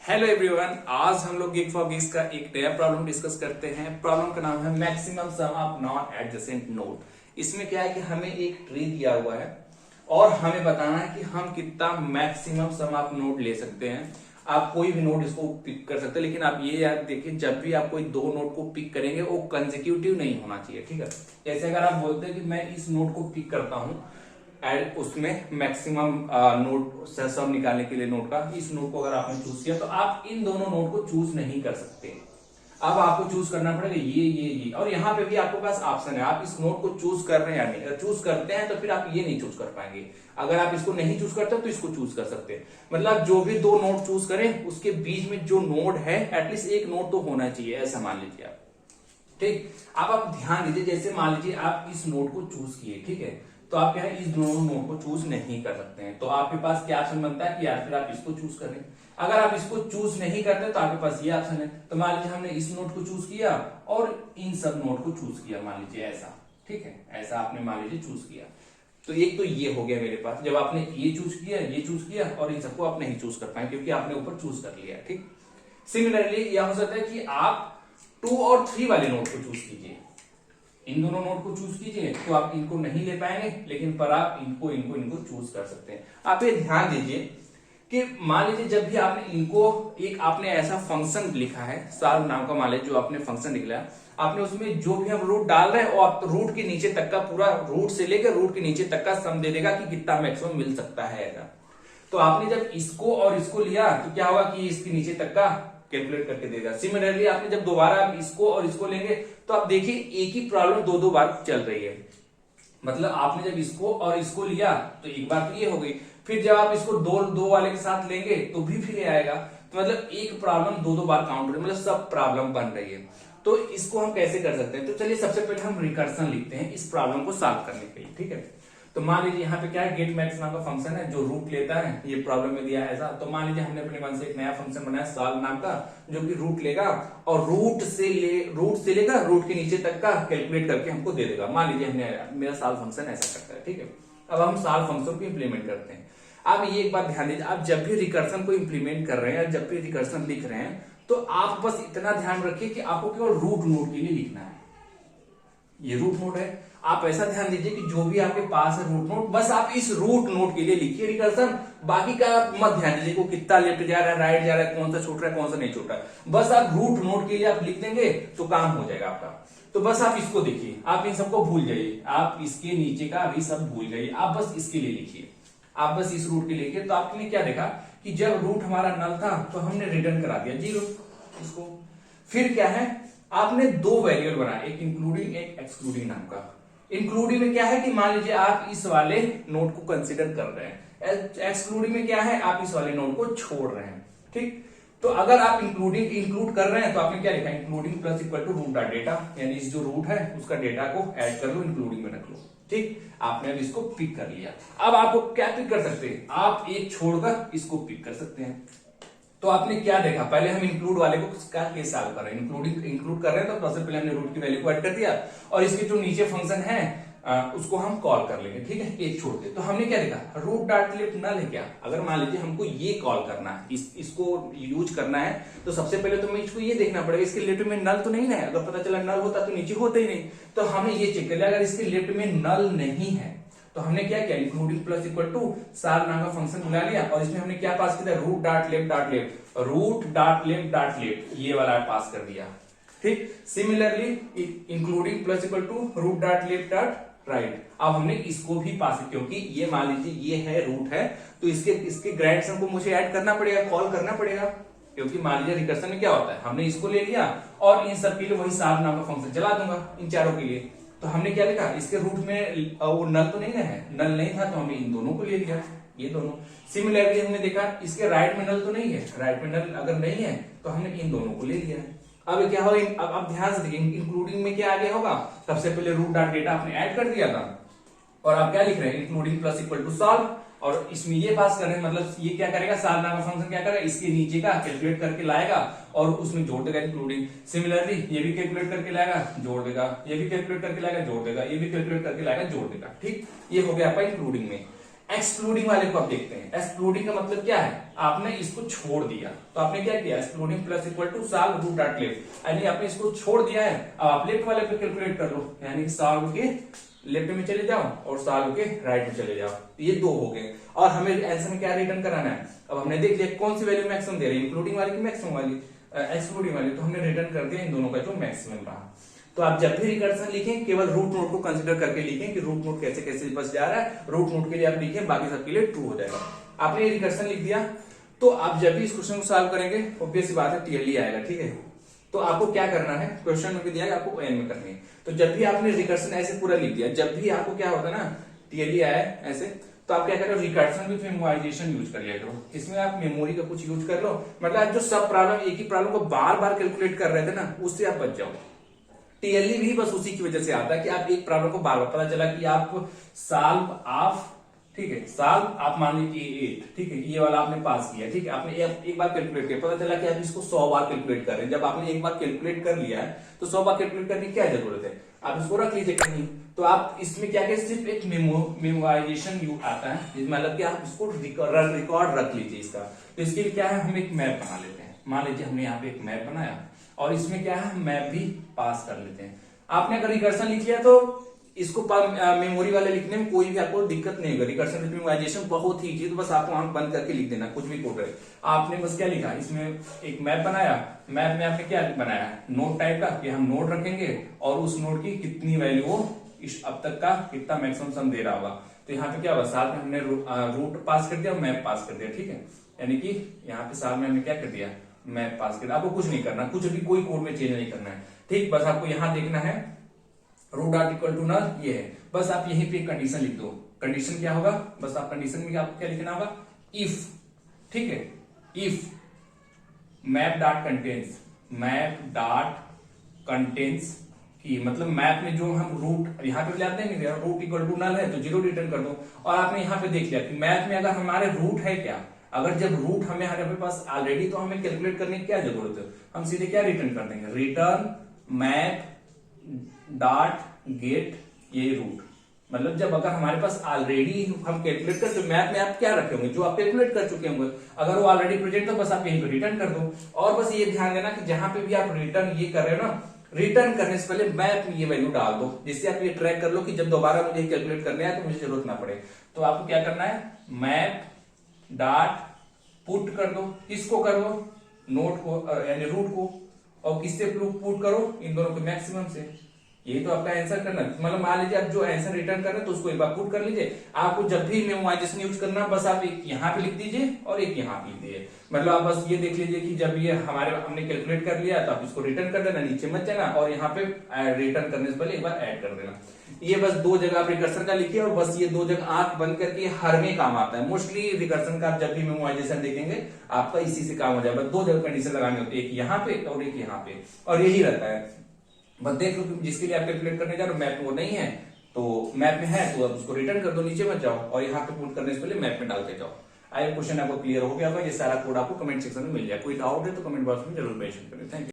Hello everyone, आज हम लोग गिग फॉर गिग्स का एक नया प्रॉब्लम डिस्कस करते हैं। प्रॉब्लम का नाम है maximum some of non adjacent node. इसमें क्या है कि हमें एक ट्री दिया हुआ है और हमें बताना है कि हम कितना मैक्सिमम सम ऑफ नोड ले सकते हैं। आप कोई भी नोड इसको पिक कर सकते हैं, लेकिन आप ये याद देखिए, जब भी आप कोई दो नोड को पिक करेंगे वो कंसेक्यूटिव नहीं होना चाहिए। ठीक है, जैसे अगर आप बोलते हैं कि मैं इस नोड को पिक करता हूं एंड उसमें मैक्सिमम नोड सम निकालने के लिए नोड का, इस नोड को अगर आपने चूज किया तो आप इन दोनों नोड को चूज नहीं कर सकते। अब आपको चूज करना पड़ेगा ये और यहाँ पे भी आपके पास ऑप्शन है, आप इस नोड को चूज कर रहे हैं या नहीं। अगर चूज करते हैं तो फिर आप ये नहीं चूज कर पाएंगे। अगर आप इसको नहीं चूज करते तो इसको चूज कर सकते हैं। मतलब जो भी दो नोड चूज करें उसके बीच में जो नोड है एटलीस्ट एक नोड तो होना चाहिए, ऐसा मान लीजिए आप। ठीक, अब आप ध्यान दीजिए, जैसे मान लीजिए आप इस नोड को चूज किए, ठीक है, तो आप क्या है इस दोनों नोड को चूज नहीं कर सकते हैं। तो आपके पास क्या ऑप्शन बनता है कि यार फिर आप इसको चूज करें। अगर आप इसको चूज नहीं करते तो आपके पास ये ऑप्शन है। तो मान लीजिए हमने इस नोड को चूज किया और इन सब नोड को चूज किया, मान लीजिए ऐसा। ठीक है, ऐसा आपने मान लीजिए चूज किया। तो एक तो ये हो गया मेरे पास, जब आपने ये चूज किया और इन सबको आप नहीं चूज कर पाए क्योंकि आपने ऊपर चूज कर लिया। ठीक, सिमिलरली यह हो सकता है कि आप 2 और 3 वाले नोड को चूज कीजिए, इन दोनों नोड को चूज कीजिए तो आप इनको नहीं ले पाएंगे, लेकिन पर आप इनको इनको इनको चूज कर सकते हैं। आप ये ध्यान दीजिए कि मान लीजिए जब भी आपने इनको एक आपने ऐसा फंक्शन लिखा है, साल नाम का मान लीजिए जो आपने फंक्शन निकला, आपने उसमें जो भी हम रूट डाल रहे हैं और आप रूट के नीचे तक का पूरा, रूट से लेकर रूट के नीचे तक का सम दे देगा कि कितना मैक्सिमम मिल सकता है ऐसा। तो आपने जब इसको और इसको लिया तो क्या होगा कि इसके नीचे तक का कैलकुलेट करके देगा। सिमिलरली आपने जब दोबारा आप इसको और इसको लेंगे तो आप देखिए एक ही प्रॉब्लम दो बार चल रही है। मतलब आपने जब इसको और इसको लिया तो एक बार तो ये हो गई, फिर जब आप इसको दो वाले के साथ लेंगे तो भी फिर ये आएगा। तो मतलब एक प्रॉब्लम दो बार काउंट हो रही है, मतलब सब प्रॉब्लम बन रही है। तो इसको हम कैसे कर सकते हैं? तो चलिए सबसे पहले हम रिकर्सन लिखते हैं इस प्रॉब्लम को सॉल्व करने के लिए। ठीक है, तो मान लीजिए यहाँ पे क्या है, गेट मैक्स नाम का फंक्शन है जो रूट लेता है। ये प्रॉब्लम में दिया है ऐसा। तो मान लीजिए हमने अपने मन से एक नया फंक्शन बनाया सॉल्व नाम का, जो कि रूट लेगा और रूट से लेकर रूट के नीचे तक का कैलकुलेट करके हमको दे देगा। मान लीजिए हमने मेरा सॉल्व फंक्शन ऐसा करता है। ठीक है, अब हम सॉल्व फंक्शन को इंप्लीमेंट करते हैं। अब ये एक बात ध्यान दीजिए, आप जब भी रिकर्सन को इंप्लीमेंट कर रहे हैं, जब भी रिकर्सन लिख रहे हैं, तो आप बस इतना ध्यान रखिए कि आपको केवल रूट नोड के लिए लिखना है। ये रूट नोड है, आप ऐसा ध्यान दीजिए कि जो भी आपके पास है रूट नोड, बस आप इस रूट नोड के लिए लिखिए रिकर्सन। बाकी का आप मत ध्यान दीजिए को कितना लेफ्ट जा रहा है, राइट जा रहा है, कौन सा छूट रहा है, कौन सा नहीं छूट रहा है। बस आप रूट नोड के लिए आप लिख देंगे तो काम हो जाएगा आपका। तो बस आप इसको देखिए, आप इन सबको भूल जाइए, आप इसके नीचे का भी सब भूल जाइए, आप बस इसके लिए लिखिए। आप बस इस रूट के लिए लिखिए। तो आपने क्या देखा कि जब रूट हमारा नल था तो हमने रिटर्न करा दिया 0 इसको। फिर क्या है, आपने दो वेरिएबल बनाए, एक इंक्लूडिंग एक एक्सक्लूडिंग नाम का। इंक्लूडिंग में क्या है कि मान लीजिए आप इस वाले नोड को कंसीडर कर रहे हैं, एक्सक्लूडिंग में क्या है आप इस वाले नोड को छोड़ रहे हैं। ठीक, तो अगर आप इंक्लूड कर रहे हैं तो आपने क्या लिखा, including plus equal to root dot data, यानी इस जो रूट है उसका डेटा को ऐड कर लो, इंक्लूडिंग में रख लो। ठीक, आपने अब इसको पिक कर लिया। अब आपको क्या पिक कर सकते हैं, आप एक छोड़कर इसको पिक कर सकते हैं। तो आपने क्या देखा, पहले हम इंक्लूड वाले को क्या केस सॉल्व कर रहे हैं, इंक्लूड कर रहे हैं तो सबसे पहले हमने रूट की वैल्यू को ऐड कर दिया और इसके जो नीचे फंक्शन है उसको हम कॉल कर लेंगे। ठीक है, एक छोड़ के। तो हमने क्या देखा, रूट डॉट लेफ्ट नल है क्या। अगर मान लीजिए हमको ये कॉल करना है, इसको यूज करना है, तो सबसे पहले तो मैं इसको ये देखना पड़ेगा इसके लेफ्ट में नल तो नहीं है। अगर पता चला नल होता तो नीचे होता ही नहीं। तो हमें ये चेक कर लिया, अगर इसके लेफ्ट में नल नहीं है तो हमने क्या किया, इंक्लूडिंग प्लस इक्वल टू सार नाम का फंक्शन बुला लिया और इसमें हमने क्या पास किया, root dot left root dot left ये वाला पास कर दिया। ठीक, similarly including plus equal to root dot left dot right. अब हमने इसको भी पास, क्योंकि ये मान लीजिए ये है रूट है तो इसके ग्रेड सम को मुझे ऐड करना पड़ेगा, कॉल करना पड़ेगा। क्योंकि मान लीजिए रिकर्सन में क्या होता है, हमने इसको ले लिया और इन सब के लिए वही सार नाम का फंक्शन चला दूंगा इन चारों के लिए। तो हमने क्या लिखा, इसके रूट में वो नल तो नहीं है, नल नहीं था तो हमने इन दोनों को ले लिया, ये दोनों। सिमिलरली हमने देखा इसके राइट में नल तो नहीं है, राइट में नल अगर नहीं है तो हमने इन दोनों को ले लिया है। अब क्या होगा, अब ध्यान से देखिए इंक्लूडिंग में क्या आगे होगा, सबसे पहले रूट डॉट डेटा आपने ऐड कर दिया था और आप क्या लिख रहे हैं, including plus equal to solve, और इसमें ये पास कर रहे हैं। मतलब ये क्या करेगा, सॉल्व नाम का फंक्शन क्या करेगा, इसके नीचे का कैलकुलेट करके लाएगा और उसमें जोड़ देगा इंक्लूडिंग। सिमिलरली ये भी कैलकुलेट करके लाएगा, जोड़ देगा, ये भी कैलकुलेट करके लाएगा, जोड़ देगा, ये भी कैलकुलेट करके लाएगा, जोड़ देगा। ठीक, ये हो गया आपका इंक्लूडिंग में। एक्सक्लूडिंग वाले को आप देखते हैं। एक्सक्लूडिंग का मतलब क्या है, आपने इसको छोड़ दिया, तो आपने क्या किया, excluding plus equal to solve root dot left, यानी आपने इसको छोड़ दिया है। अब आप लेफ्ट वाले पे कैलकुलेट कर लो, यानी सॉल्व के लेफ्ट में चले जाओ और सॉल्व के राइट में चले जाओ, ये दो हो गए। और हमें आंसर में क्या रिटर्न कराना है, अब हमने देख लिया कौन सी वैल्यू मैक्सिमम दे रही है, इंक्लूडिंग वाली की मैक्सिमम वाली, एक्सक्लूडिंग वाली, तो हमने रिटर्न कर दिया इन दोनों का जो मैक्सिमम रहा। तो आप जब भी रिकर्सन लिखें केवल रूट नोट को कंसीडर करके लिखें कि रूट नोट कैसे कैसे बस जा रहा है, रूट नोट के लिए आप लिखें, बाकी सबके लिए ट्रू हो जाएगा। आपने रिकर्सन लिख दिया, तो आप जब भी इस क्वेश्चन को सॉल्व करेंगे ऑब्वियस सी बात है टीएलडी आएगा, ठीक है। तो आपको क्या करना है, क्वेश्चन में भी दिया है आपको एन में करनी है, तो जब भी आपने रिकर्सन ऐसे पूरा लिख दिया, जब भी आपको क्या होता है ना टीएलडी आया ऐसे, तो आप क्या करो, रिकर्सन विथ मेमोराइजेशन यूज कर लिया करो। इसमें आप मेमोरी का कुछ यूज कर लो, मतलब जो सब प्रॉब्लम एक ही प्रॉब्लम को बार बार कैलकुलेट कर रहे थे ना, उससे आप बच जाओ। टीएलडी भी बस उसी की वजह से आता है कि आप एक प्रॉब्लम को बार बार, पता चला कि आप सॉल्व ऑफ, ठीक है, सॉल्व आप मान लीजिए 8, ठीक है, ये वाला आपने पास किया, ठीक है, आपने एक बार कैलकुलेट किया, पता चला कि आप इसको 100 बार कैलकुलेट कर रहे हैं। जब आपने एक बार कैलकुलेट कर लिया है तो 100 बार कैलकुलेट करने की क्या जरूरत है, आप इसको रख लीजिए कहीं। तो आप इसमें क्या करें, सिर्फ एक मेमोराइजेशन यू आता है, मतलब कि आप इसको रिकॉर्ड रख लीजिए इसका। तो इसके लिए क्या है, हम एक मैप बना लेते हैं। मान लीजिए हमने यहाँ पे एक मैप बनाया और इसमें क्या है, मैप भी पास कर लेते हैं। आपने अगर रिकर्सन लिख लिया तो इसको मेमोरी वाले लिखने में कोई भी आपको दिक्कत नहीं होगी। रिकर्सन विथ मेमोराइजेशन बहुत ही इजी, तो बस आपको आंख बंद करके लिख देना, कुछ भी कोड है। आपने बस क्या लिखा, इसमें एक मैप बनाया, मैप में आपने क्या बनाया, नोट टाइप का, कि हम नोट रखेंगे और उस नोट की कितनी वैल्यू हो, इस अब तक का कितना मैक्सिमम सम दे रहा होगा। तो यहाँ पे क्या हुआ, साथ में हमने रूट पास कर दिया और मैप पास कर दिया, ठीक है, यानी कि यहाँ पे साथ में हमने क्या कर दिया, मैप पास कर दिया। आपको कुछ नहीं करना, कुछ भी कोई कोड में चेंज नहीं करना है, ठीक, बस आपको यहाँ देखना है root dot equal to null, ये है, बस आप यहीं पे कंडीशन लिख दो। कंडीशन क्या होगा, बस आप कंडीशन में आपको क्या लिखना होगा, इफ, ठीक है, if map dot contains, map dot contains की, मतलब मैप में जो हम रूट यहाँ पे लाते हैं, रूट इक्वल टू नल है तो 0 रिटर्न कर दो। और आपने यहाँ पे देख लिया कि मैप में अगर हमारे रूट है क्या, अगर जब रूट हमारे पास ऑलरेडी, तो हमें कैलकुलेट करने की क्या जरूरत है, हम सीधे क्या रिटर्न कर देंगे, रिटर्न मैप डॉट गेट ये रूट। मतलब जब अगर हमारे पास ऑलरेडी हम कैलकुलेट कर, तो मैप में आप क्या रखे होंगे, जो आप कैलकुलेट कर चुके होंगे, अगर वो ऑलरेडी प्रेजेंट तो बस आप यहीं पे रिटर्न कर दो। और बस ये ध्यान देना कि जहां पे भी आप रिटर्न ये कर रहे हो ना, रिटर्न करने से पहले मैप में ये वैल्यू डाल दो, जिससे आप ये ट्रैक कर लो कि जब दोबारा मुझे कैलकुलेट करने आए तो मुझे जरूरत ना पड़े। तो आपको क्या करना है, मैप डॉट पुट कर दो, किसको कर दो, नोट को यानी रूट को, और किससे पुट करो, इन दोनों के मैक्सिमम से। यही तो आपका आंसर करना, मतलब मान लीजिए आप जो आंसर रिटर्न कर रहे हैं तो उसको एक बार पुट कर लीजिए। आपको जब भी मेमोराइजेशन यूज करना, बस आप एक यहाँ पे लिख दीजिए और एक यहाँ पे लिख दीजिए। मतलब आप बस ये देख लीजिए कि जब ये हमने कैलकुलेट कर लिया तो आप इसको रिटर्न कर देना, नीचे मत जाना, और यहाँ पे रिटर्न करने से पहले एक बार ऐड कर देना। ये बस दो जगह आप रिकर्सन का लिखिए, और बस ये दो जगह आंख बंद करके हर में काम आता है। मोस्टली रिकर्सन का आप जब भी मेमोराइजेशन देखेंगे आपका इसी से काम हो जाएगा। दो जगह कंडीशन लगानी होती है, एक यहाँ पे और एक यहाँ पे, और यही रहता है। बस देख लो जिसके लिए आप कैलकुलेट करने जा रहे हो मैप में वो नहीं है, तो मैप में है तो आप उसको रिटर्न कर दो, नीचे मत जाओ, और यहाँ पे पुट करने से पहले मैप में डाल के जाओ। आई क्वेश्चन आपको क्लियर हो गया होगा, ये सारा कोड आपको कमेंट सेक्शन में मिल जाए। कोई डाउट है तो कमेंट बॉक्स में जरूर मेंशन करें। Thank you.